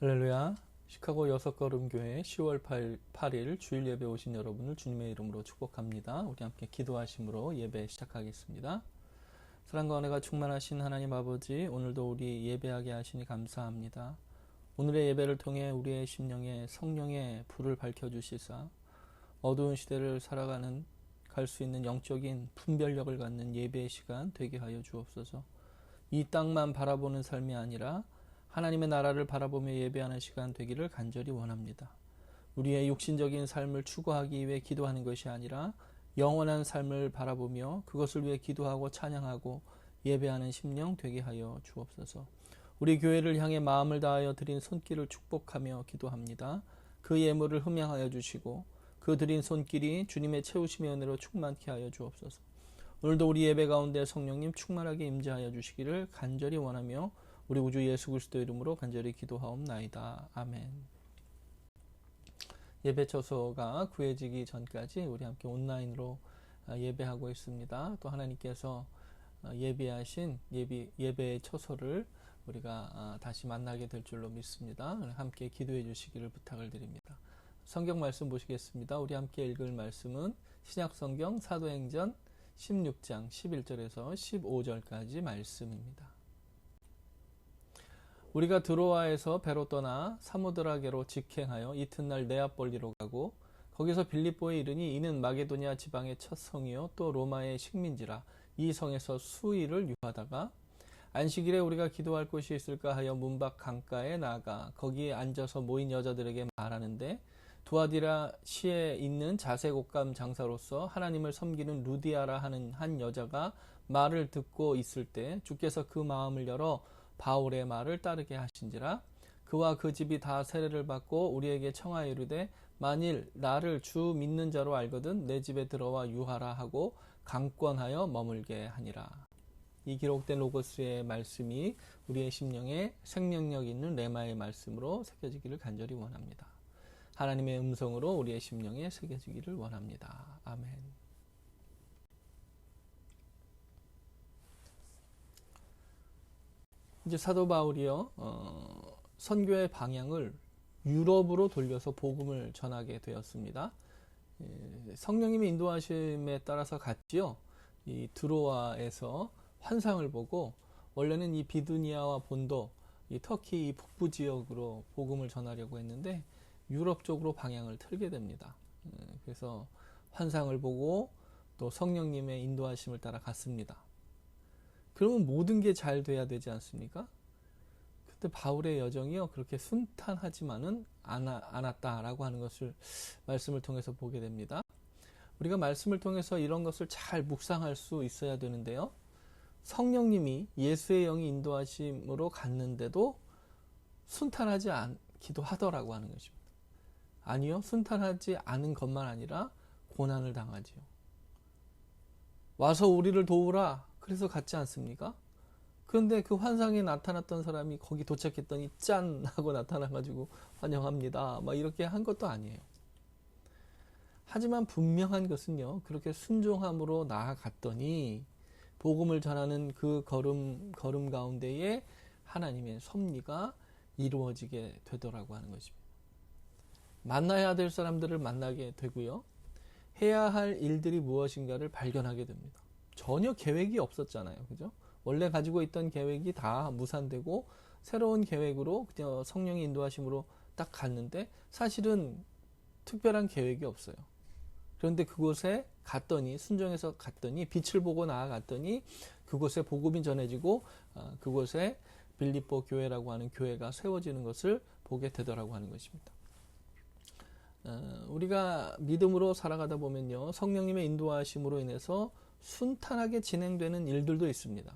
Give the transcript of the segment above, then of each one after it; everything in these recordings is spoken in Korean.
할렐루야. 시카고 여섯걸음교회 10월 8일 주일 예배 오신 여러분을 주님의 이름으로 축복합니다. 우리 함께 기도하심으로 예배 시작하겠습니다. 사랑과 은혜가 충만하신 하나님 아버지, 오늘도 우리 예배하게 하시니 감사합니다. 오늘의 예배를 통해 우리의 심령에 성령의 불을 밝혀주시사 어두운 시대를 살아가는 갈 수 있는 영적인 분별력을 갖는 예배의 시간 되게 하여 주옵소서. 이 땅만 바라보는 삶이 아니라 하나님의 나라를 바라보며 예배하는 시간 되기를 간절히 원합니다. 우리의 육신적인 삶을 추구하기 위해 기도하는 것이 아니라 영원한 삶을 바라보며 그것을 위해 기도하고 찬양하고 예배하는 심령 되게 하여 주옵소서. 우리 교회를 향해 마음을 다하여 드린 손길을 축복하며 기도합니다. 그 예물을 흠양하여 주시고 그 드린 손길이 주님의 채우심의 은혜로 충만케 하여 주옵소서. 오늘도 우리 예배 가운데 성령님 충만하게 임재하여 주시기를 간절히 원하며 우리 우주 예수 그리스도 이름으로 간절히 기도하옵나이다. 아멘. 예배 처소가 구해지기 전까지 우리 함께 온라인으로 예배하고 있습니다. 또 하나님께서 예비하신 예배의 처소를 우리가 다시 만나게 될 줄로 믿습니다. 함께 기도해 주시기를 부탁을 드립니다. 성경 말씀 보시겠습니다. 우리 함께 읽을 말씀은 신약성경 사도행전 16장 11절에서 15절까지 말씀입니다. 우리가 드로아에서 배로 떠나 사모드라게로 직행하여 이튿날 네아폴리로 가고 거기서 빌립보에 이르니 이는 마게도냐 지방의 첫 성이요 또 로마의 식민지라. 이 성에서 수일을 유하다가 안식일에 우리가 기도할 곳이 있을까 하여 문밖 강가에 나가 거기에 앉아서 모인 여자들에게 말하는데 두아디라 시에 있는 자색옷감 장사로서 하나님을 섬기는 루디아라 하는 한 여자가 말을 듣고 있을 때 주께서 그 마음을 열어 바울의 말을 따르게 하신지라. 그와 그 집이 다 세례를 받고 우리에게 청하여 이르되 만일 나를 주 믿는 자로 알거든 내 집에 들어와 유하라 하고 강권하여 머물게 하니라. 이 기록된 로고스의 말씀이 우리의 심령에 생명력 있는 레마의 말씀으로 새겨지기를 간절히 원합니다. 하나님의 음성으로 우리의 심령에 새겨지기를 원합니다. 아멘. 이제 사도 바울이요 선교의 방향을 유럽으로 돌려서 복음을 전하게 되었습니다. 성령님의 인도하심에 따라서 갔지요. 이 드로아에서 환상을 보고 원래는 이 비두니아와 본도, 이 터키 북부 지역으로 복음을 전하려고 했는데 유럽 쪽으로 방향을 틀게 됩니다. 그래서 환상을 보고 또 성령님의 인도하심을 따라 갔습니다. 그러면 모든 게 잘 돼야 되지 않습니까? 근데 바울의 여정이요 그렇게 순탄하지만은 않았다라고 하는 것을 말씀을 통해서 보게 됩니다. 우리가 말씀을 통해서 이런 것을 잘 묵상할 수 있어야 되는데요. 성령님이 예수의 영이 인도하심으로 갔는데도 순탄하지 않기도 하더라고 하는 것입니다. 아니요, 순탄하지 않은 것만 아니라 고난을 당하지요. 와서 우리를 도우라 그래서 갔지 않습니까? 그런데 그 환상에 나타났던 사람이 거기 도착했더니 짠 하고 나타나가지고 환영합니다 막 이렇게 한 것도 아니에요. 하지만 분명한 것은요 그렇게 순종함으로 나아갔더니 복음을 전하는 그 걸음 가운데에 하나님의 섭리가 이루어지게 되더라고 하는 것입니다. 만나야 될 사람들을 만나게 되고요. 해야 할 일들이 무엇인가를 발견하게 됩니다. 전혀 계획이 없었잖아요. 그죠? 원래 가지고 있던 계획이 다 무산되고 새로운 계획으로 그냥 성령의 인도하심으로 딱 갔는데 사실은 특별한 계획이 없어요. 그런데 그곳에 갔더니 순종해서 갔더니 빛을 보고 나아갔더니 그곳에 복음이 전해지고 그곳에 빌립보 교회라고 하는 교회가 세워지는 것을 보게 되더라고 하는 것입니다. 우리가 믿음으로 살아가다 보면요 성령님의 인도하심으로 인해서 순탄하게 진행되는 일들도 있습니다.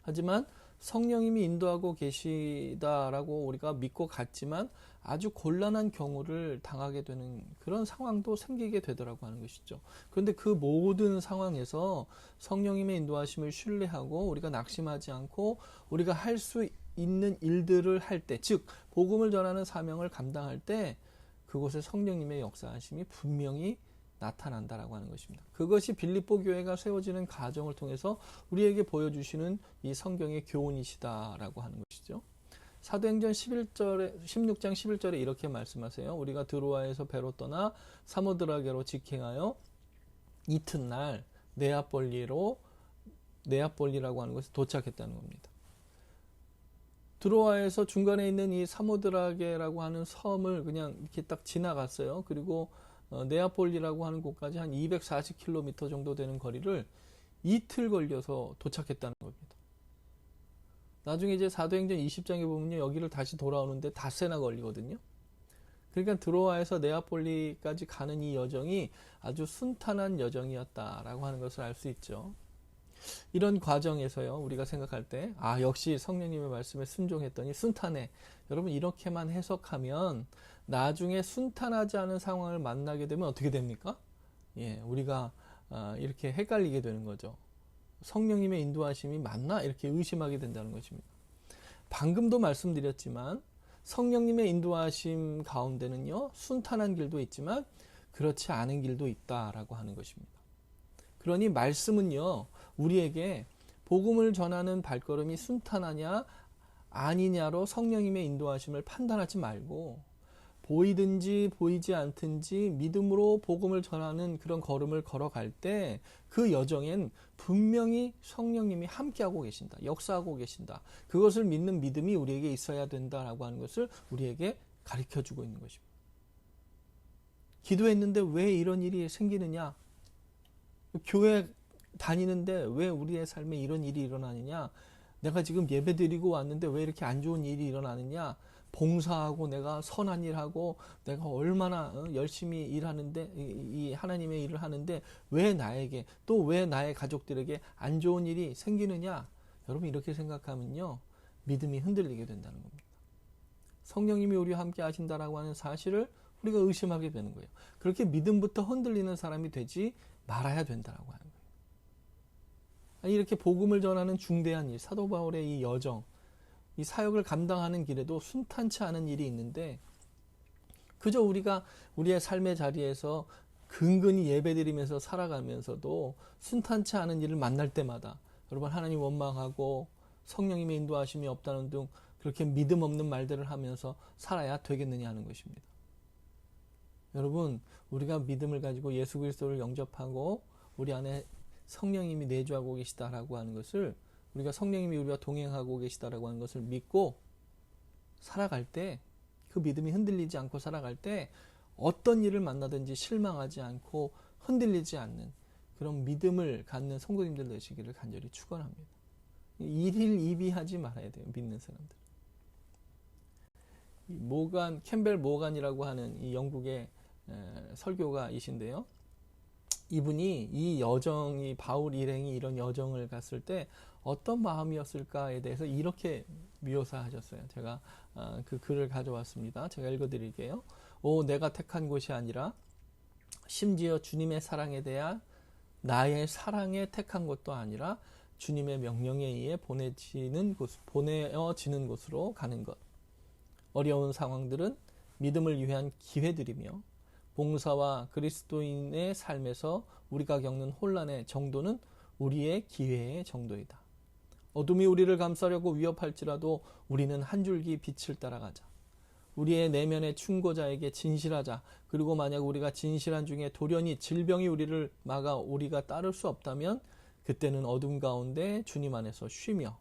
하지만 성령님이 인도하고 계시다라고 우리가 믿고 갔지만 아주 곤란한 경우를 당하게 되는 그런 상황도 생기게 되더라고 하는 것이죠. 그런데 그 모든 상황에서 성령님의 인도하심을 신뢰하고 우리가 낙심하지 않고 우리가 할 수 있는 일들을 할 때, 즉 복음을 전하는 사명을 감당할 때 그곳에 성령님의 역사하심이 분명히 나타난다라고 하는 것입니다. 그것이 빌립보 교회가 세워지는 과정을 통해서 우리에게 보여주시는 이 성경의 교훈이시다라고 하는 것이죠. 사도행전 16장 11절에 이렇게 말씀하세요. 우리가 드로아에서 배로 떠나 사모드라게로 직행하여 이튿날 네아폴리라고 하는 곳에 도착했다는 겁니다. 드로아에서 중간에 있는 이 사모드라게라고 하는 섬을 그냥 이렇게 딱 지나갔어요. 그리고 네아폴리라고 하는 곳까지 한 240km 정도 되는 거리를 이틀 걸려서 도착했다는 겁니다. 나중에 이제 사도행전 20장에 보면요, 여기를 다시 돌아오는데 닷새나 걸리거든요. 그러니까 드로아에서 네아폴리까지 가는 이 여정이 아주 순탄한 여정이었다라고 하는 것을 알 수 있죠. 이런 과정에서요, 우리가 생각할 때, 역시 성령님의 말씀에 순종했더니 순탄해. 여러분, 이렇게만 해석하면 나중에 순탄하지 않은 상황을 만나게 되면 어떻게 됩니까? 우리가 이렇게 헷갈리게 되는 거죠. 성령님의 인도하심이 맞나? 이렇게 의심하게 된다는 것입니다. 방금도 말씀드렸지만 성령님의 인도하심 가운데는요, 순탄한 길도 있지만 그렇지 않은 길도 있다라고 하는 것입니다. 그러니 말씀은요, 우리에게 복음을 전하는 발걸음이 순탄하냐 아니냐로 성령님의 인도하심을 판단하지 말고, 보이든지 보이지 않든지 믿음으로 복음을 전하는 그런 걸음을 걸어갈 때 그 여정엔 분명히 성령님이 함께하고 계신다, 역사하고 계신다, 그것을 믿는 믿음이 우리에게 있어야 된다라고 하는 것을 우리에게 가르쳐주고 있는 것입니다. 기도했는데 왜 이런 일이 생기느냐, 교회 다니는데 왜 우리의 삶에 이런 일이 일어나느냐, 내가 지금 예배 드리고 왔는데 왜 이렇게 안 좋은 일이 일어나느냐, 봉사하고 내가 선한 일하고 내가 얼마나 열심히 일하는데, 이 하나님의 일을 하는데 왜 나에게, 또 왜 나의 가족들에게 안 좋은 일이 생기느냐. 여러분, 이렇게 생각하면요, 믿음이 흔들리게 된다는 겁니다. 성령님이 우리와 함께 하신다라고 하는 사실을 우리가 의심하게 되는 거예요. 그렇게 믿음부터 흔들리는 사람이 되지 말아야 된다라고 하는 거예요. 이렇게 복음을 전하는 중대한 일, 사도 바울의 이 여정, 이 사역을 감당하는 길에도 순탄치 않은 일이 있는데, 그저 우리가 우리의 삶의 자리에서 근근히 예배드리면서 살아가면서도 순탄치 않은 일을 만날 때마다 여러분, 하나님 원망하고 성령님의 인도하심이 없다는 등 그렇게 믿음 없는 말들을 하면서 살아야 되겠느냐 하는 것입니다. 여러분, 우리가 믿음을 가지고 예수 그리스도를 영접하고 우리 안에 성령님이 내주하고 계시다라고 하는 것을, 우리가 성령님이 우리와 동행하고 계시다라고 하는 것을 믿고 살아갈 때, 그 믿음이 흔들리지 않고 살아갈 때 어떤 일을 만나든지 실망하지 않고 흔들리지 않는 그런 믿음을 갖는 성도님들 되시기를 간절히 축원합니다. 일일이비하지 말아야 돼요, 믿는 사람들. 캠벨 모간이라고 하는 이 영국의 설교가이신데요, 이분이 이 여정이, 바울 일행이 이런 여정을 갔을 때 어떤 마음이었을까에 대해서 이렇게 묘사하셨어요. 제가 그 글을 가져왔습니다. 제가 읽어드릴게요. 내가 택한 곳이 아니라 심지어 주님의 사랑에 대한 나의 사랑에 택한 것도 아니라 주님의 명령에 의해 보내어지는 곳으로 가는 것. 어려운 상황들은 믿음을 위한 기회들이며, 봉사와 그리스도인의 삶에서 우리가 겪는 혼란의 정도는 우리의 기회의 정도이다. 어둠이 우리를 감싸려고 위협할지라도 우리는 한 줄기 빛을 따라가자. 우리의 내면의 충고자에게 진실하자. 그리고 만약 우리가 진실한 중에 돌연히 질병이 우리를 막아 우리가 따를 수 없다면 그때는 어둠 가운데 주님 안에서 쉬며,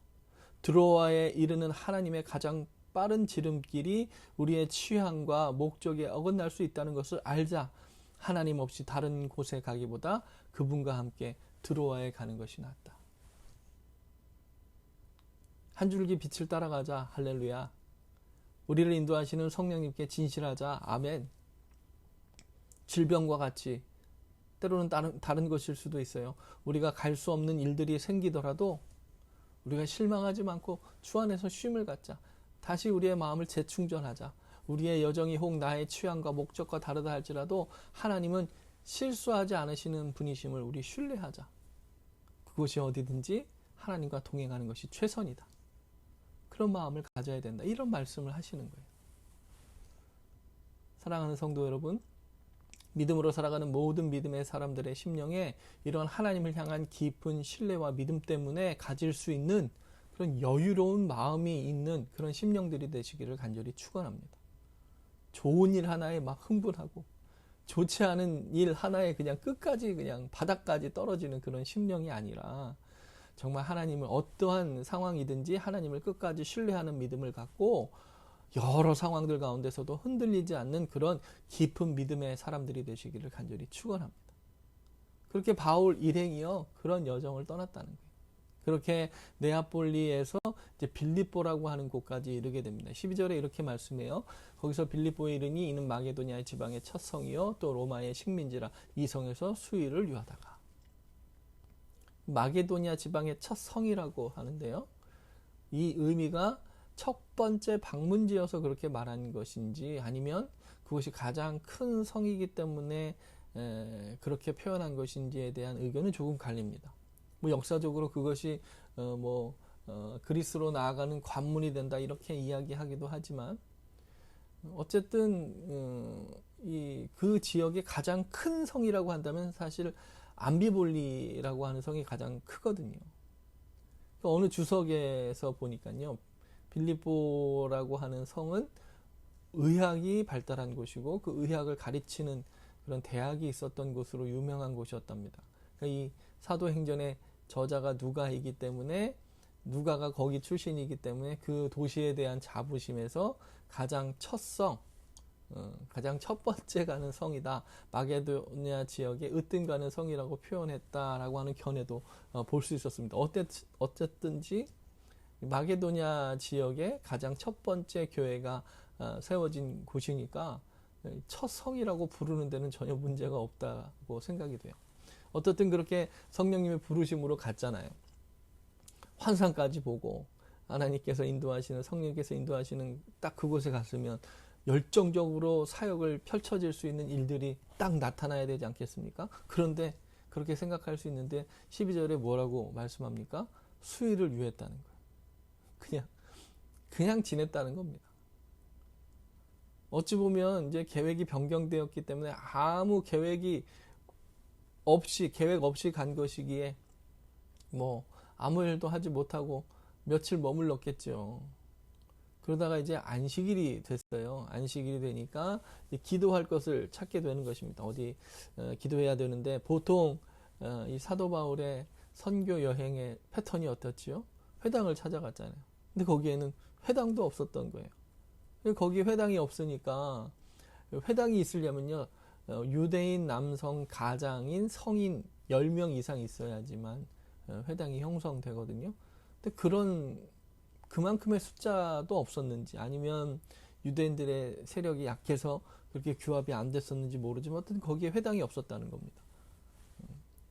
드로아에 이르는 하나님의 가장 빠른 지름길이 우리의 취향과 목적에 어긋날 수 있다는 것을 알자. 하나님 없이 다른 곳에 가기보다 그분과 함께 드로아에 가는 것이 낫다. 한 줄기 빛을 따라가자. 할렐루야. 우리를 인도하시는 성령님께 진실하자. 아멘. 질병과 같이, 때로는 다른 것일 수도 있어요. 우리가 갈 수 없는 일들이 생기더라도 우리가 실망하지 않고 주 안에서 쉼을 갖자. 다시 우리의 마음을 재충전하자. 우리의 여정이 혹 나의 취향과 목적과 다르다 할지라도 하나님은 실수하지 않으시는 분이심을 우리 신뢰하자. 그곳이 어디든지 하나님과 동행하는 것이 최선이다. 그런 마음을 가져야 된다. 이런 말씀을 하시는 거예요. 사랑하는 성도 여러분, 믿음으로 살아가는 모든 믿음의 사람들의 심령에 이런 하나님을 향한 깊은 신뢰와 믿음 때문에 가질 수 있는 그런 여유로운 마음이 있는 그런 심령들이 되시기를 간절히 축원합니다. 좋은 일 하나에 막 흥분하고 좋지 않은 일 하나에 그냥 끝까지 그냥 바닥까지 떨어지는 그런 심령이 아니라 정말 하나님을 어떠한 상황이든지 하나님을 끝까지 신뢰하는 믿음을 갖고 여러 상황들 가운데서도 흔들리지 않는 그런 깊은 믿음의 사람들이 되시기를 간절히 축원합니다. 그렇게 바울 일행이요 그런 여정을 떠났다는 거예요. 그렇게 네아폴리에서 이제 빌립보라고 하는 곳까지 이르게 됩니다. 12절에 이렇게 말씀해요. 거기서 빌립보에 이르니 이는 마게도냐 지방의 첫 성이요 또 로마의 식민지라 이 성에서 수일을 유하다가. 마게도냐 지방의 첫 성이라고 하는데요. 이 의미가 첫 번째 방문지여서 그렇게 말한 것인지 아니면 그것이 가장 큰 성이기 때문에 그렇게 표현한 것인지에 대한 의견은 조금 갈립니다. 뭐 역사적으로 그것이 그리스로 나아가는 관문이 된다 이렇게 이야기하기도 하지만 어쨌든 그 지역의 가장 큰 성이라고 한다면 사실 암비볼리라고 하는 성이 가장 크거든요. 어느 주석에서 보니까요, 빌립보라고 하는 성은 의학이 발달한 곳이고 그 의학을 가르치는 그런 대학이 있었던 곳으로 유명한 곳이었답니다. 그러니까 이 사도행전의 저자가 누가이기 때문에 누가가 거기 출신이기 때문에 그 도시에 대한 자부심에서 가장 첫 성, 가장 첫 번째 가는 성이다. 마게도냐 지역에 으뜸 가는 성이라고 표현했다라고 하는 견해도 볼 수 있었습니다. 어쨌든지 마게도냐 지역에 가장 첫 번째 교회가 세워진 곳이니까 첫 성이라고 부르는 데는 전혀 문제가 없다고 생각이 돼요. 어떻든 그렇게 성령님의 부르심으로 갔잖아요. 환상까지 보고 하나님께서 인도하시는 성령께서 인도하시는 딱 그곳에 갔으면 열정적으로 사역을 펼쳐질 수 있는 일들이 딱 나타나야 되지 않겠습니까? 그런데 그렇게 생각할 수 있는데 12절에 뭐라고 말씀합니까? 수일을 유했다는 거예요. 그냥 지냈다는 겁니다. 어찌 보면 이제 계획이 변경되었기 때문에 아무 계획 없이 간 것이기에 아무 일도 하지 못하고 며칠 머물렀겠죠. 그러다가 이제 안식일이 됐어요. 안식일이 되니까 기도할 것을 찾게 되는 것입니다. 어디 기도해야 되는데 보통 이 사도 바울의 선교 여행의 패턴이 어떻지요? 회당을 찾아갔잖아요. 근데 거기에는 회당도 없었던 거예요. 거기 회당이 없으니까 회당이 있으려면요. 유대인 남성 가장인 성인 10명 이상 있어야지만 회당이 형성되거든요. 근데 그만큼의 숫자도 없었는지 아니면 유대인들의 세력이 약해서 그렇게 규합이 안 됐었는지 모르지만 어쨌든 거기에 회당이 없었다는 겁니다.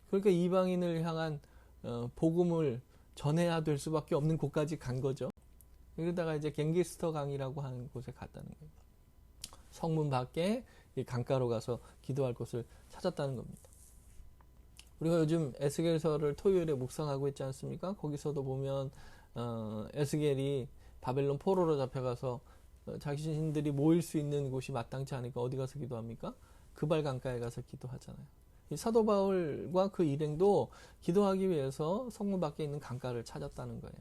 그러니까 이방인을 향한 복음을 전해야 될 수밖에 없는 곳까지 간 거죠. 그러다가 이제 갱기스터 강이라고 하는 곳에 갔다는 거예요. 성문 밖에 강가로 가서 기도할 곳을 찾았다는 겁니다. 우리가 요즘 에스겔서를 토요일에 묵상하고 있지 않습니까? 거기서도 보면 에스겔이 바벨론 포로로 잡혀가서 자신들이 모일 수 있는 곳이 마땅치 않으니까 어디 가서 기도합니까? 그발 강가에 가서 기도하잖아요. 이 사도 바울과 그 일행도 기도하기 위해서 성문 밖에 있는 강가를 찾았다는 거예요.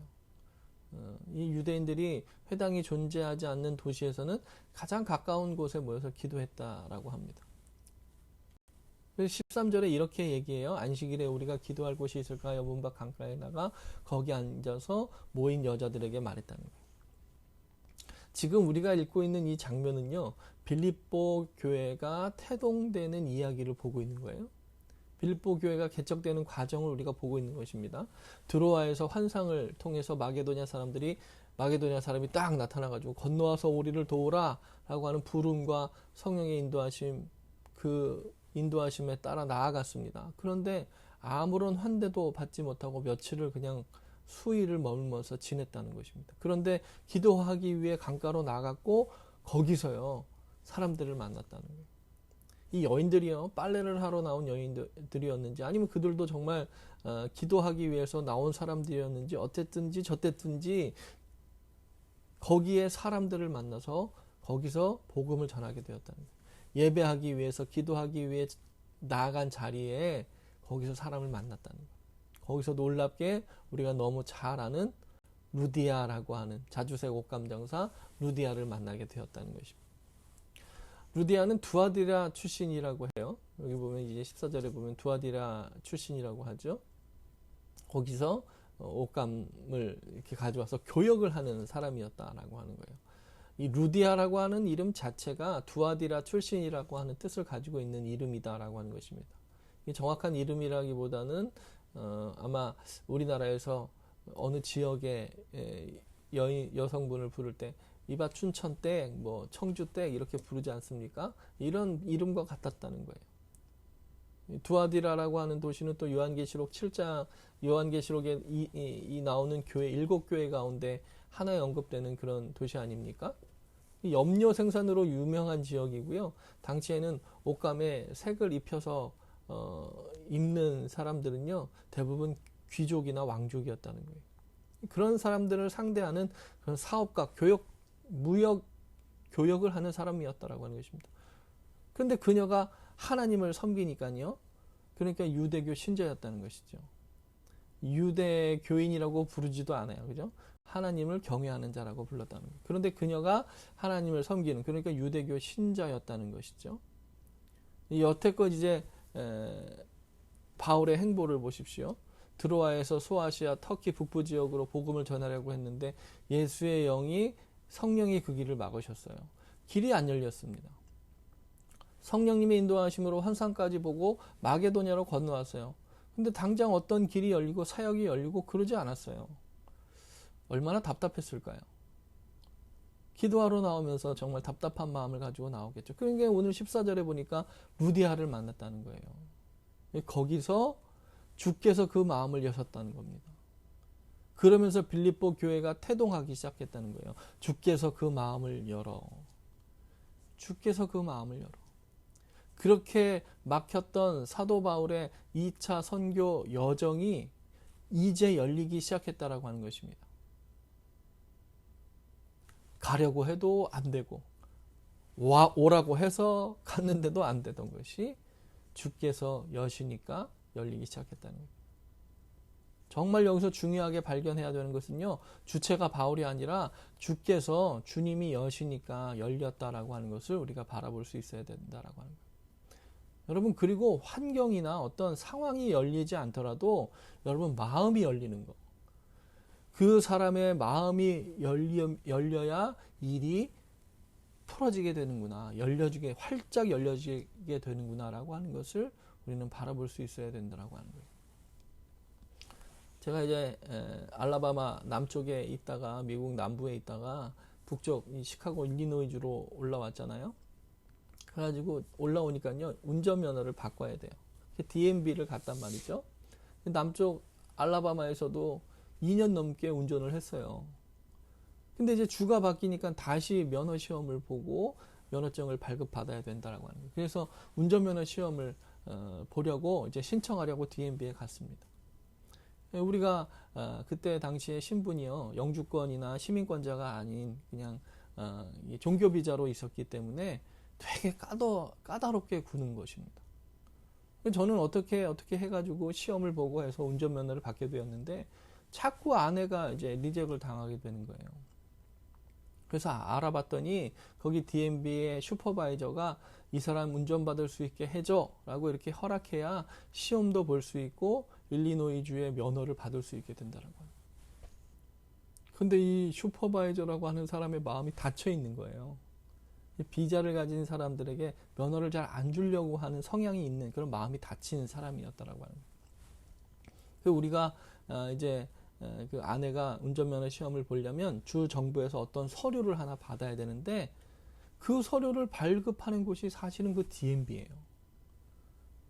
이 유대인들이 회당이 존재하지 않는 도시에서는 가장 가까운 곳에 모여서 기도했다라고 합니다. 13절에 이렇게 얘기해요. 안식일에 우리가 기도할 곳이 있을까요? 문 밖 강가에 나가 거기 앉아서 모인 여자들에게 말했다는 거예요. 지금 우리가 읽고 있는 이 장면은요. 빌립보 교회가 태동되는 이야기를 보고 있는 거예요. 빌립보 교회가 개척되는 과정을 우리가 보고 있는 것입니다. 드로아에서 환상을 통해서 마게도냐 사람이 딱 나타나가지고 건너와서 우리를 도우라 라고 하는 부름과 성령의 인도하심에 따라 나아갔습니다. 그런데 아무런 환대도 받지 못하고 며칠을 그냥 수일을 머물면서 지냈다는 것입니다. 그런데 기도하기 위해 강가로 나갔고 거기서요 사람들을 만났다는 거예요. 이 여인들이요 빨래를 하러 나온 여인들이었는지 아니면 그들도 정말 기도하기 위해서 나온 사람들이었는지 어쨌든지 저쨌든지 거기에 사람들을 만나서 거기서 복음을 전하게 되었다는 거예요. 예배하기 위해서 기도하기 위해 나아간 자리에 거기서 사람을 만났다는 거예요. 거기서 놀랍게 우리가 너무 잘 아는 루디아라고 하는 자주색 옷감정사 루디아를 만나게 되었다는 것입니다. 루디아는 두아디라 출신이라고 해요. 여기 보면 이제 14절에 보면 두아디라 출신이라고 하죠. 거기서 옷감을 이렇게 가져와서 교역을 하는 사람이었다라고 하는 거예요. 이 루디아라고 하는 이름 자체가 두아디라 출신이라고 하는 뜻을 가지고 있는 이름이다라고 하는 것입니다. 정확한 이름이라기보다는 아마 우리나라에서 어느 지역의 여성분을 부를 때 이봐 춘천댁, 뭐 청주댁 이렇게 부르지 않습니까? 이런 이름과 같았다는 거예요. 두아디라라고 하는 도시는 또 요한계시록 7장, 요한계시록에 이 나오는 교회 7교회 가운데 하나에 언급되는 그런 도시 아닙니까? 염료 생산으로 유명한 지역이고요. 당시에는 옷감에 색을 입혀서 입는 사람들은요, 대부분 귀족이나 왕족이었다는 거예요. 그런 사람들을 상대하는 그런 사업가, 무역 교역을 하는 사람이었다라고 하는 것입니다. 그런데 그녀가 하나님을 섬기니까요. 그러니까 유대교 신자였다는 것이죠. 유대교인이라고 부르지도 않아요. 그죠? 하나님을 경외하는 자라고 불렀다는 거예요. 그런데 그녀가 하나님을 섬기는, 그러니까 유대교 신자였다는 것이죠. 여태껏 이제 바울의 행보를 보십시오. 드로아에서 소아시아 터키 북부 지역으로 복음을 전하려고 했는데 예수의 영이 성령이 그 길을 막으셨어요. 길이 안 열렸습니다. 성령님의 인도하심으로 환상까지 보고 마게도냐로 건너왔어요. 근데 당장 어떤 길이 열리고 사역이 열리고 그러지 않았어요. 얼마나 답답했을까요? 기도하러 나오면서 정말 답답한 마음을 가지고 나오겠죠. 그러니까 오늘 14절에 보니까 루디아를 만났다는 거예요. 거기서 주께서 그 마음을 여셨다는 겁니다. 그러면서 빌립보 교회가 태동하기 시작했다는 거예요. 주께서 그 마음을 열어. 주께서 그 마음을 열어. 그렇게 막혔던 사도 바울의 2차 선교 여정이 이제 열리기 시작했다라고 하는 것입니다. 가려고 해도 안 되고 오라고 해서 갔는데도 안 되던 것이 주께서 여시니까 열리기 시작했다는 거예요. 정말 여기서 중요하게 발견해야 되는 것은요, 주체가 바울이 아니라 주께서, 주님이 여시니까 열렸다라고 하는 것을 우리가 바라볼 수 있어야 된다라고 하는 거예요. 여러분, 그리고 환경이나 어떤 상황이 열리지 않더라도 여러분 마음이 열리는 거, 그 사람의 마음이 열려야 일이 풀어지게 되는구나, 활짝 열려지게 되는구나 라고 하는 것을 우리는 바라볼 수 있어야 된다라고 하는 거예요. 제가 이제 알라바마 남쪽에 있다가 미국 남부에 있다가 북쪽 시카고 일리노이주로 올라왔잖아요. 그래가지고 올라오니까요, 운전면허를 바꿔야 돼요. DMV를 갔단 말이죠. 남쪽 알라바마에서도 2년 넘게 운전을 했어요. 근데 이제 주가 바뀌니까 다시 면허 시험을 보고 면허증을 발급받아야 된다라고 하는 거예요. 그래서 운전면허 시험을 보려고 이제 신청하려고 DMV에 갔습니다. 우리가 그때 당시에 신분이요, 영주권이나 시민권자가 아닌 그냥 종교 비자로 있었기 때문에 되게 까다롭게 구는 것입니다. 저는 어떻게 해가지고 시험을 보고 해서 운전면허를 받게 되었는데 자꾸 아내가 이제 리젝을 당하게 되는 거예요. 그래서 알아봤더니 거기 DMV의 슈퍼바이저가 이 사람 운전받을 수 있게 해줘 라고 이렇게 허락해야 시험도 볼 수 있고 일리노이주의 면허를 받을 수 있게 된다는 거예요. 근데 이 슈퍼바이저라고 하는 사람의 마음이 닫혀 있는 거예요. 비자를 가진 사람들에게 면허를 잘 안 주려고 하는 성향이 있는 그런 마음이 닫힌 사람이었다라고 하는 거예요. 우리가 이제 그 아내가 운전면허 시험을 보려면 주 정부에서 어떤 서류를 하나 받아야 되는데 그 서류를 발급하는 곳이 사실은 그 DMV예요.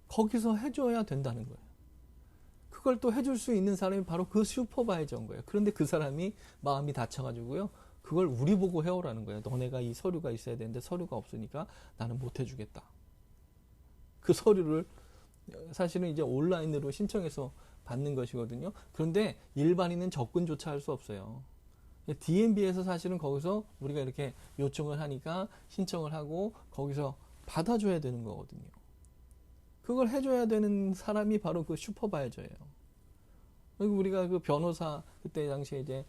거기서 해줘야 된다는 거예요. 그걸 또 해줄 수 있는 사람이 바로 그 슈퍼바이저인 거예요. 그런데 그 사람이 마음이 닫혀가지고요, 그걸 우리 보고 해오라는 거예요. 너네가 이 서류가 있어야 되는데 서류가 없으니까 나는 못 해주겠다. 그 서류를 사실은 이제 온라인으로 신청해서 받는 것이거든요. 그런데 일반인은 접근조차 할 수 없어요. DMV에서 사실은 거기서 우리가 이렇게 요청을 하니까 신청을 하고 거기서 받아줘야 되는 거거든요. 그걸 해줘야 되는 사람이 바로 그 슈퍼바이저예요. 우리가 그 변호사, 그때 당시에 이제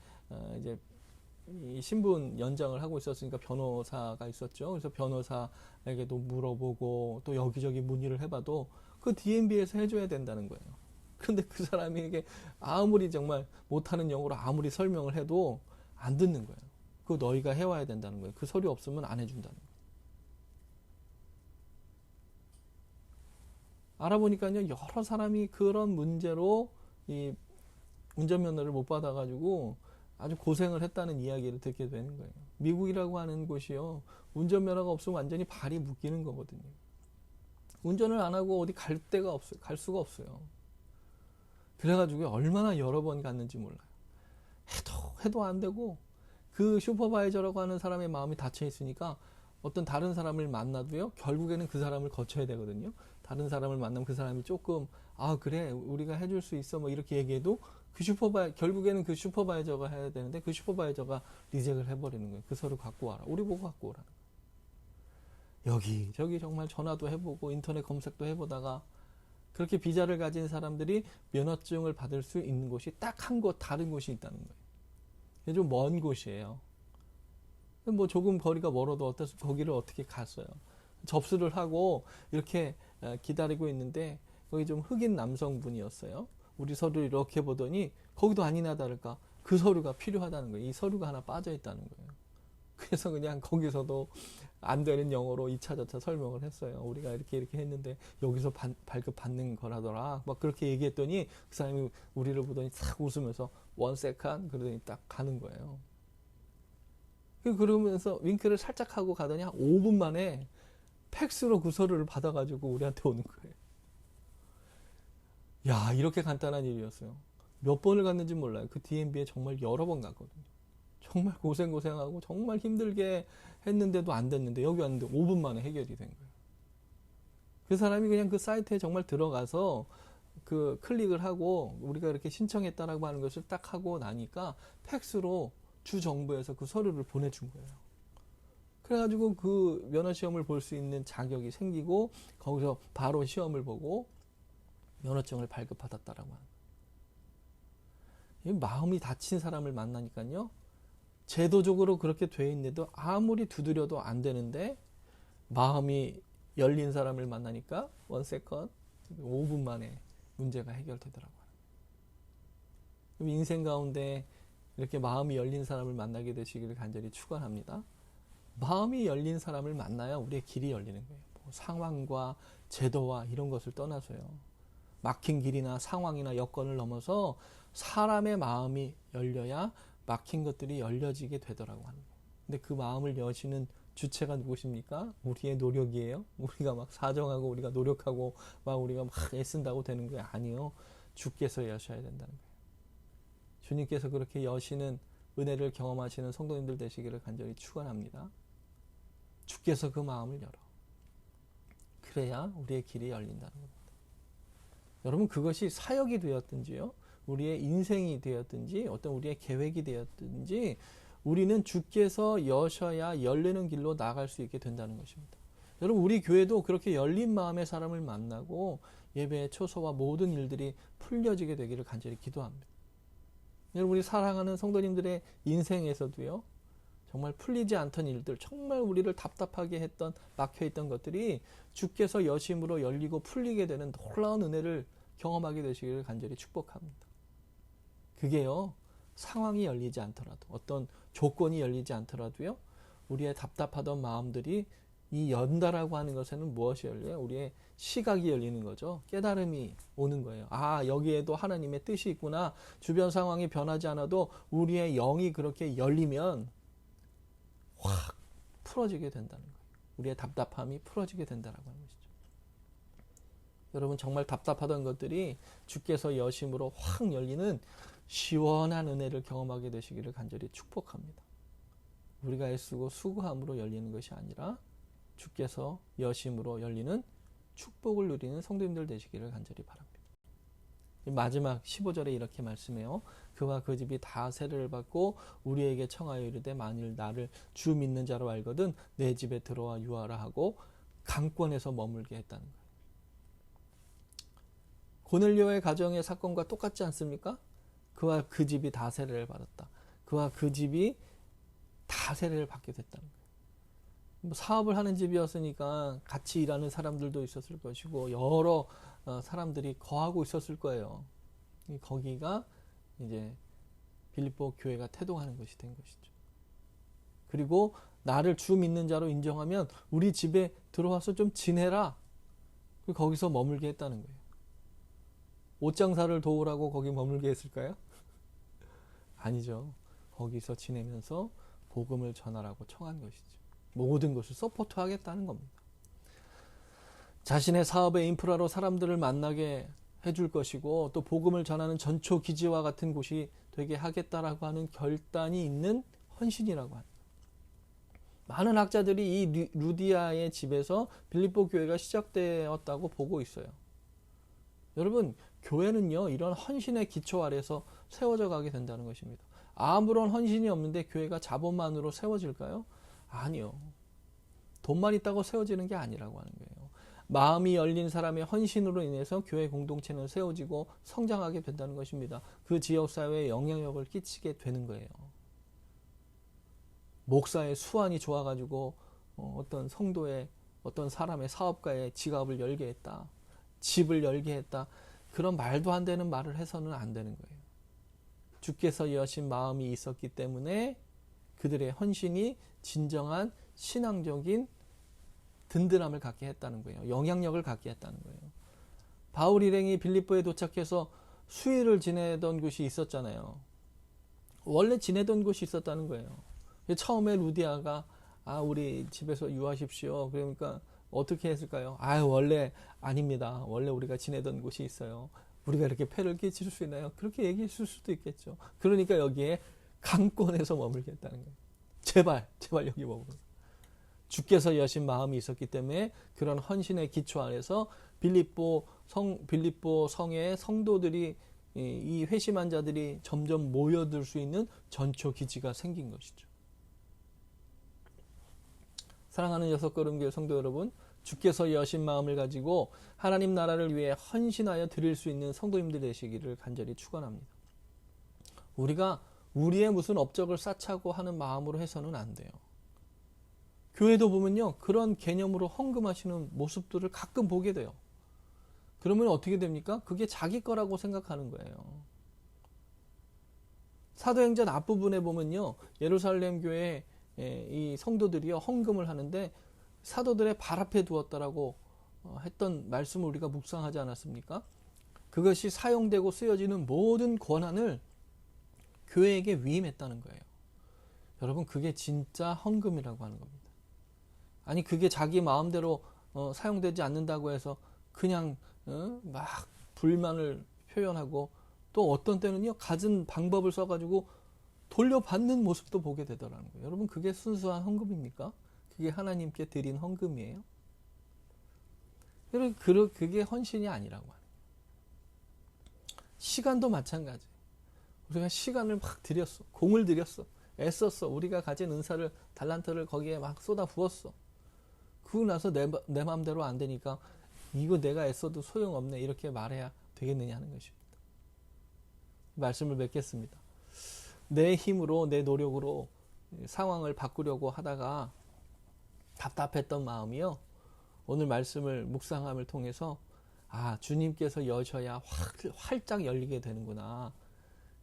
이제 이 신분 연장을 하고 있었으니까 변호사가 있었죠. 그래서 변호사에게도 물어보고 또 여기저기 문의를 해봐도 그 DMB에서 해줘야 된다는 거예요. 그런데 그 사람에게 아무리 정말 못하는 영어로 아무리 설명을 해도 안 듣는 거예요. 그거 너희가 해와야 된다는 거예요. 그 서류 없으면 안 해준다는 거예요. 알아보니까요, 여러 사람이 그런 문제로 이 운전면허를 못 받아가지고 아주 고생을 했다는 이야기를 듣게 되는 거예요. 미국이라고 하는 곳이요, 운전면허가 없으면 완전히 발이 묶이는 거거든요. 운전을 안 하고 어디 갈 데가 없어요. 갈 수가 없어요. 그래가지고 얼마나 여러 번 갔는지 몰라요. 해도 안 되고, 그 슈퍼바이저라고 하는 사람의 마음이 닫혀 있으니까 어떤 다른 사람을 만나도요, 결국에는 그 사람을 거쳐야 되거든요. 다른 사람을 만나면 그 사람이 조금, 아, 그래, 우리가 해줄 수 있어, 뭐 이렇게 얘기해도 결국에는 그 슈퍼바이저가 해야 되는데 그 슈퍼바이저가 리젝을 해버리는 거예요. 그 서류 갖고 와라. 우리 보고 갖고 오라는 거예요. 여기저기 정말 전화도 해보고 인터넷 검색도 해보다가 그렇게 비자를 가진 사람들이 면허증을 받을 수 있는 곳이 딱 한 곳, 다른 곳이 있다는 거예요. 좀 먼 곳이에요. 뭐 조금 거리가 멀어도 거기를 어떻게 갔어요. 접수를 하고 이렇게 기다리고 있는데 거기 좀 흑인 남성분이었어요. 우리 서류를 이렇게 보더니 거기도 아니나 다를까 그 서류가 필요하다는 거예요. 이 서류가 하나 빠져 있다는 거예요. 그래서 그냥 거기서도 안 되는 영어로 2차 저차 설명을 했어요. 우리가 이렇게 했는데 여기서 발급 받는 거라더라. 막 그렇게 얘기했더니 그 사람이 우리를 보더니 싹 웃으면서 one second 그러더니 딱 가는 거예요. 그러면서 윙크를 살짝 하고 가더니 한 5분 만에 팩스로 그 서류를 받아가지고 우리한테 오는 거예요. 야, 이렇게 간단한 일이었어요. 몇 번을 갔는지 몰라요. 그 DMB에 정말 여러 번 갔거든요. 정말 고생하고 정말 힘들게 했는데도 안 됐는데 여기 왔는데 5분 만에 해결이 된 거예요. 그 사람이 그냥 그 사이트에 정말 들어가서 그 클릭을 하고 우리가 이렇게 신청했다라고 하는 것을 딱 하고 나니까 팩스로 주 정부에서 그 서류를 보내준 거예요. 그래가지고 그 면허 시험을 볼 수 있는 자격이 생기고 거기서 바로 시험을 보고 면허증을 발급받았다라고 하는 거예요. 마음이 닫힌 사람을 만나니까요, 제도적으로 그렇게 돼 있는데도 아무리 두드려도 안 되는데 마음이 열린 사람을 만나니까 원 세컨 5분 만에 문제가 해결되더라고요. 인생 가운데 이렇게 마음이 열린 사람을 만나게 되시기를 간절히 축원합니다. 마음이 열린 사람을 만나야 우리의 길이 열리는 거예요. 뭐 상황과 제도와 이런 것을 떠나서요. 막힌 길이나 상황이나 여건을 넘어서 사람의 마음이 열려야 막힌 것들이 열려지게 되더라고 하는 거예요. 근데 그 마음을 여시는 주체가 누구십니까? 우리의 노력이에요. 우리가 막 사정하고 우리가 노력하고 막 우리가 막 애쓴다고 되는 게 아니요. 주께서 여셔야 된다는 거예요. 주님께서 그렇게 여시는 은혜를 경험하시는 성도님들 되시기를 간절히 축원합니다. 주께서 그 마음을 열어. 그래야 우리의 길이 열린다는 겁니다. 여러분, 그것이 사역이 되었든지요, 우리의 인생이 되었든지 어떤 우리의 계획이 되었든지 우리는 주께서 여셔야 열리는 길로 나아갈 수 있게 된다는 것입니다. 여러분, 우리 교회도 그렇게 열린 마음의 사람을 만나고 예배의 초소와 모든 일들이 풀려지게 되기를 간절히 기도합니다. 여러분, 우리 사랑하는 성도님들의 인생에서도요, 정말 풀리지 않던 일들, 정말 우리를 답답하게 했던, 막혀있던 것들이 주께서 여심으로 열리고 풀리게 되는 놀라운 은혜를 경험하게 되시기를 간절히 축복합니다. 그게요, 상황이 열리지 않더라도, 어떤 조건이 열리지 않더라도요, 우리의 답답하던 마음들이 이 연다라고 하는 것에는 무엇이 열려요? 우리의 시각이 열리는 거죠. 깨달음이 오는 거예요. 아, 여기에도 하나님의 뜻이 있구나. 주변 상황이 변하지 않아도 우리의 영이 그렇게 열리면 확 풀어지게 된다는 거예요. 우리의 답답함이 풀어지게 된다라고 하는 것이죠. 여러분, 정말 답답하던 것들이 주께서 여심으로 확 열리는 시원한 은혜를 경험하게 되시기를 간절히 축복합니다. 우리가 애쓰고 수고함으로 열리는 것이 아니라 주께서 여심으로 열리는 축복을 누리는 성도님들 되시기를 간절히 바랍니다. 마지막 15절에 이렇게 말씀해요. 그와 그 집이 다 세례를 받고 우리에게 청하여 이르되 만일 나를 주 믿는 자로 알거든 내 집에 들어와 유하라 하고 강권에서 머물게 했다는 거예요. 고넬료의 가정의 사건과 똑같지 않습니까? 그와 그 집이 다 세례를 받았다. 그와 그 집이 다 세례를 받게 됐다는 거예요. 뭐 사업을 하는 집이었으니까 같이 일하는 사람들도 있었을 것이고 여러 사람들이 거하고 있었을 거예요. 거기가 이제 빌립보 교회가 태동하는 것이 된 것이죠. 그리고 나를 주 믿는 자로 인정하면 우리 집에 들어와서 좀 지내라. 거기서 머물게 했다는 거예요. 옷장사를 도우라고 거기 머물게 했을까요? 아니죠. 거기서 지내면서 복음을 전하라고 청한 것이죠. 모든 것을 서포트 하겠다는 겁니다. 자신의 사업의 인프라로 사람들을 만나게 해줄 것이고 또 복음을 전하는 전초 기지와 같은 곳이 되게 하겠다라고 하는 결단이 있는 헌신이라고 합니다. 많은 학자들이 이 루디아의 집에서 빌립보 교회가 시작되었다고 보고 있어요. 여러분, 교회는요, 이런 헌신의 기초 아래서 세워져 가게 된다는 것입니다. 아무런 헌신이 없는데 교회가 자본만으로 세워질까요? 아니요. 돈만 있다고 세워지는 게 아니라고 하는 거예요. 마음이 열린 사람의 헌신으로 인해서 교회 공동체는 세워지고 성장하게 된다는 것입니다. 그 지역사회에 영향력을 끼치게 되는 거예요. 목사의 수완이 좋아가지고 어떤 성도의 어떤 사람의 사업가의 지갑을 열게 했다. 집을 열게 했다. 그런 말도 안 되는 말을 해서는 안 되는 거예요. 주께서 여신 마음이 있었기 때문에 그들의 헌신이 진정한 신앙적인 든든함을 갖게 했다는 거예요. 영향력을 갖게 했다는 거예요. 바울 일행이 빌립보에 도착해서 수일을 지내던 곳이 있었잖아요. 원래 지내던 곳이 있었다는 거예요. 처음에 루디아가 우리 집에서 유하십시오. 그러니까 어떻게 했을까요? 원래 아닙니다. 원래 우리가 지내던 곳이 있어요. 우리가 이렇게 폐를 끼칠 수 있나요? 그렇게 얘기했을 수도 있겠죠. 그러니까 여기에 강권에서 머물겠다는 거예요. 제발 여기 머물러. 주께서 여신 마음이 있었기 때문에 그런 헌신의 기초 안에서 빌립보 성의 성도들이 이 회심한 자들이 점점 모여들 수 있는 전초 기지가 생긴 것이죠. 사랑하는 여섯걸음교회 성도 여러분, 주께서 여신 마음을 가지고 하나님 나라를 위해 헌신하여 드릴 수 있는 성도님들 되시기를 간절히 축원합니다. 우리가 우리의 무슨 업적을 쌓자고 하는 마음으로 해서는 안 돼요. 교회도 보면요, 그런 개념으로 헌금하시는 모습들을 가끔 보게 돼요. 그러면 어떻게 됩니까? 그게 자기 거라고 생각하는 거예요. 사도행전 앞부분에 보면요, 예루살렘 교회 이 성도들이요 헌금을 하는데 사도들의 발 앞에 두었다라고 했던 말씀을 우리가 묵상하지 않았습니까? 그것이 사용되고 쓰여지는 모든 권한을 교회에게 위임했다는 거예요. 여러분, 그게 진짜 헌금이라고 하는 겁니다. 아니, 그게 자기 마음대로 사용되지 않는다고 해서 그냥 막 불만을 표현하고 또 어떤 때는요 갖은 방법을 써가지고 돌려받는 모습도 보게 되더라는 거예요. 여러분, 그게 순수한 헌금입니까? 그게 하나님께 드린 헌금이에요? 여러분, 그게 헌신이 아니라고 하는 거예요. 시간도 마찬가지. 우리가 시간을 막 들였어. 공을 들였어. 애썼어. 우리가 가진 은사를, 달란트를 거기에 막 쏟아 부었어. 그러고 나서 내 마음대로 안 되니까 이거 내가 애써도 소용없네. 이렇게 말해야 되겠느냐 하는 것입니다. 말씀을 맺겠습니다. 내 힘으로, 내 노력으로 상황을 바꾸려고 하다가 답답했던 마음이요, 오늘 말씀을 묵상함을 통해서 주님께서 여셔야 활짝 열리게 되는구나,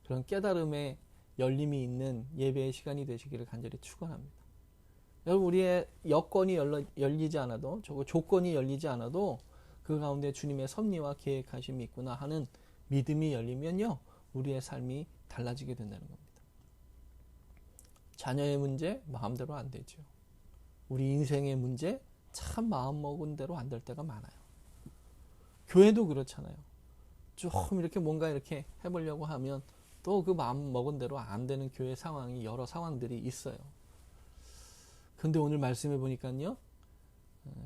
그런 깨달음의 열림이 있는 예배의 시간이 되시기를 간절히 축원합니다. 여러분, 우리의 여건이 열리지 않아도, 조건이 열리지 않아도 그 가운데 주님의 섭리와 계획하심이 있구나 하는 믿음이 열리면요, 우리의 삶이 달라지게 된다는 겁니다. 자녀의 문제 마음대로 안 되죠. 우리 인생의 문제 참 마음먹은 대로 안 될 때가 많아요. 교회도 그렇잖아요. 좀 이렇게 뭔가 이렇게 해보려고 하면 또 그 마음먹은 대로 안 되는 교회 상황이, 여러 상황들이 있어요. 그런데 오늘 말씀해 보니까요,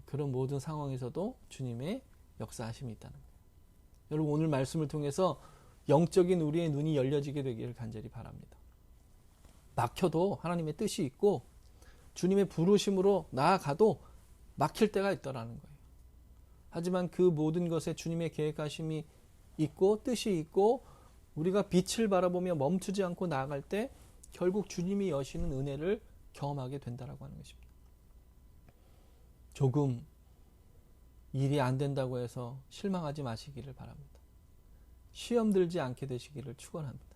그런 모든 상황에서도 주님의 역사하심이 있다는 거예요. 여러분, 오늘 말씀을 통해서 영적인 우리의 눈이 열려지게 되기를 간절히 바랍니다. 막혀도 하나님의 뜻이 있고 주님의 부르심으로 나아가도 막힐 때가 있더라는 거예요. 하지만 그 모든 것에 주님의 계획하심이 있고 뜻이 있고 우리가 빛을 바라보며 멈추지 않고 나아갈 때 결국 주님이 여시는 은혜를 경험하게 된다라고 하는 것입니다. 조금 일이 안 된다고 해서 실망하지 마시기를 바랍니다. 시험 들지 않게 되시기를 축원합니다.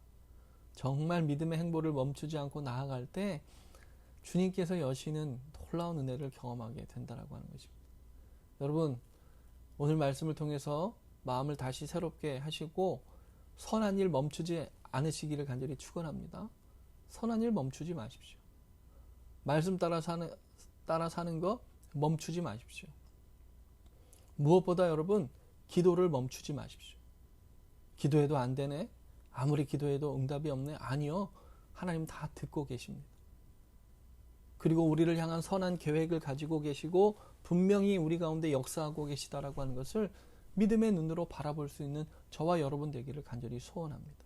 정말 믿음의 행보를 멈추지 않고 나아갈 때 주님께서 여시는 놀라운 은혜를 경험하게 된다라고 하는 것입니다. 여러분, 오늘 말씀을 통해서 마음을 다시 새롭게 하시고 선한 일 멈추지 않으시기를 간절히 축원합니다. 선한 일 멈추지 마십시오. 말씀 따라 사는 거 멈추지 마십시오. 무엇보다 여러분, 기도를 멈추지 마십시오. 기도해도 안 되네? 아무리 기도해도 응답이 없네? 아니요. 하나님 다 듣고 계십니다. 그리고 우리를 향한 선한 계획을 가지고 계시고 분명히 우리 가운데 역사하고 계시다라고 하는 것을 믿음의 눈으로 바라볼 수 있는 저와 여러분 되기를 간절히 소원합니다.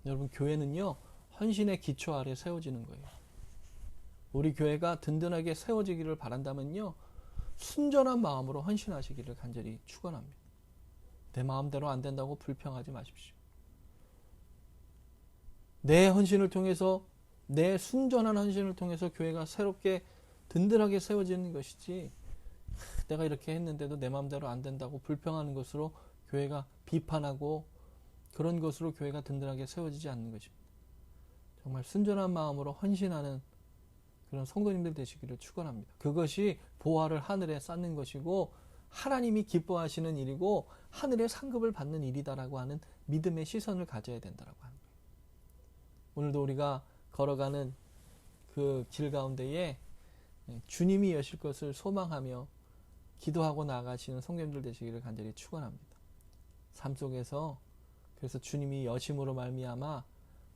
여러분, 교회는요, 헌신의 기초 아래 세워지는 거예요. 우리 교회가 든든하게 세워지기를 바란다면요, 순전한 마음으로 헌신하시기를 간절히 축원합니다. 내 마음대로 안 된다고 불평하지 마십시오. 내 헌신을 통해서, 내 순전한 헌신을 통해서 교회가 새롭게 든든하게 세워지는 것이지, 내가 이렇게 했는데도 내 마음대로 안 된다고 불평하는 것으로 교회가 비판하고 그런 것으로 교회가 든든하게 세워지지 않는 것입니다. 정말 순전한 마음으로 헌신하는 그런 성도님들 되시기를 축원합니다. 그것이 보화를 하늘에 쌓는 것이고 하나님이 기뻐하시는 일이고 하늘의 상급을 받는 일이다라고 하는 믿음의 시선을 가져야 된다라고 하는 거예요. 오늘도 우리가 걸어가는 그 길 가운데에 주님이 여실 것을 소망하며 기도하고 나아가시는 성도님들 되시기를 간절히 축원합니다. 삶 속에서 그래서 주님이 여심으로 말미암아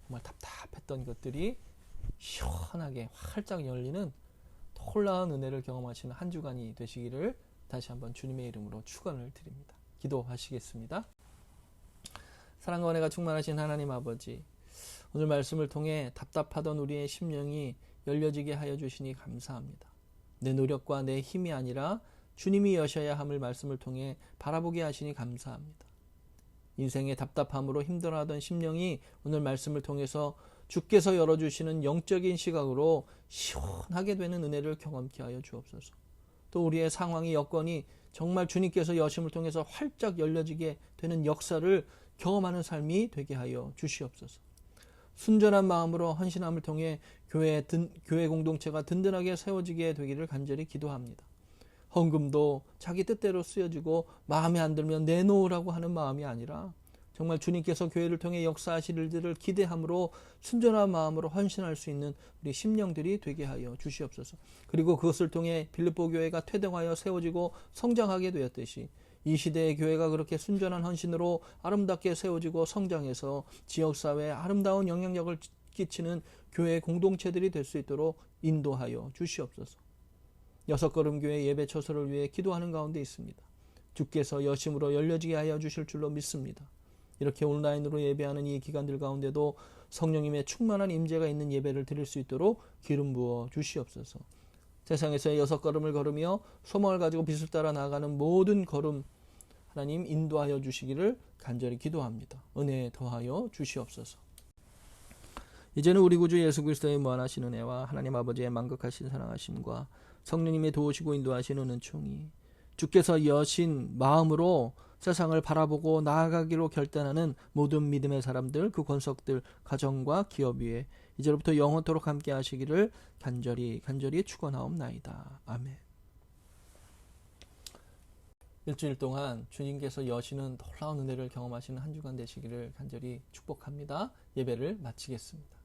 정말 답답했던 것들이 시원하게 활짝 열리는 놀라운 은혜를 경험하시는 한 주간이 되시기를 다시 한번 주님의 이름으로 축원을 드립니다. 기도하시겠습니다. 사랑과 은혜가 충만하신 하나님 아버지, 오늘 말씀을 통해 답답하던 우리의 심령이 열려지게 하여 주시니 감사합니다. 내 노력과 내 힘이 아니라 주님이 여셔야 함을 말씀을 통해 바라보게 하시니 감사합니다. 인생의 답답함으로 힘들어하던 심령이 오늘 말씀을 통해서 주께서 열어주시는 영적인 시각으로 시원하게 되는 은혜를 경험케 하여 주옵소서. 또 우리의 상황이 여건이 정말 주님께서 여심을 통해서 활짝 열려지게 되는 역사를 경험하는 삶이 되게 하여 주시옵소서. 순전한 마음으로 헌신함을 통해 교회 공동체가 든든하게 세워지게 되기를 간절히 기도합니다. 헌금도 자기 뜻대로 쓰여지고 마음에 안 들면 내놓으라고 하는 마음이 아니라 정말 주님께서 교회를 통해 역사하실 일들을 기대함으로 순전한 마음으로 헌신할 수 있는 우리 심령들이 되게 하여 주시옵소서. 그리고 그것을 통해 빌립보 교회가 퇴동하여 세워지고 성장하게 되었듯이 이 시대의 교회가 그렇게 순전한 헌신으로 아름답게 세워지고 성장해서 지역사회에 아름다운 영향력을 끼치는 교회 공동체들이 될 수 있도록 인도하여 주시옵소서. 여섯걸음교회 예배 처소를 위해 기도하는 가운데 있습니다. 주께서 여심으로 열려지게 하여 주실 줄로 믿습니다. 이렇게 온라인으로 예배하는 이 기간들 가운데도 성령님의 충만한 임재가 있는 예배를 드릴 수 있도록 기름 부어 주시옵소서. 세상에서의 6걸음을 걸으며 소망을 가지고 빛을 따라 나아가는 모든 걸음 하나님 인도하여 주시기를 간절히 기도합니다. 은혜 더하여 주시옵소서. 이제는 우리 구주 예수 그리스도의 무한하신 은혜와 하나님 아버지의 만극하신 사랑하심과 성령님의 도우시고 인도하시는 은총이 주께서 여신 마음으로 세상을 바라보고 나아가기로 결단하는 모든 믿음의 사람들, 그 권속들, 가정과 기업 위에 이제로부터 영원토록 함께 하시기를 간절히 축원하옵나이다. 아멘. 일주일 동안 주님께서 여시는 놀라운 은혜를 경험하시는 한 주간 되시기를 간절히 축복합니다. 예배를 마치겠습니다.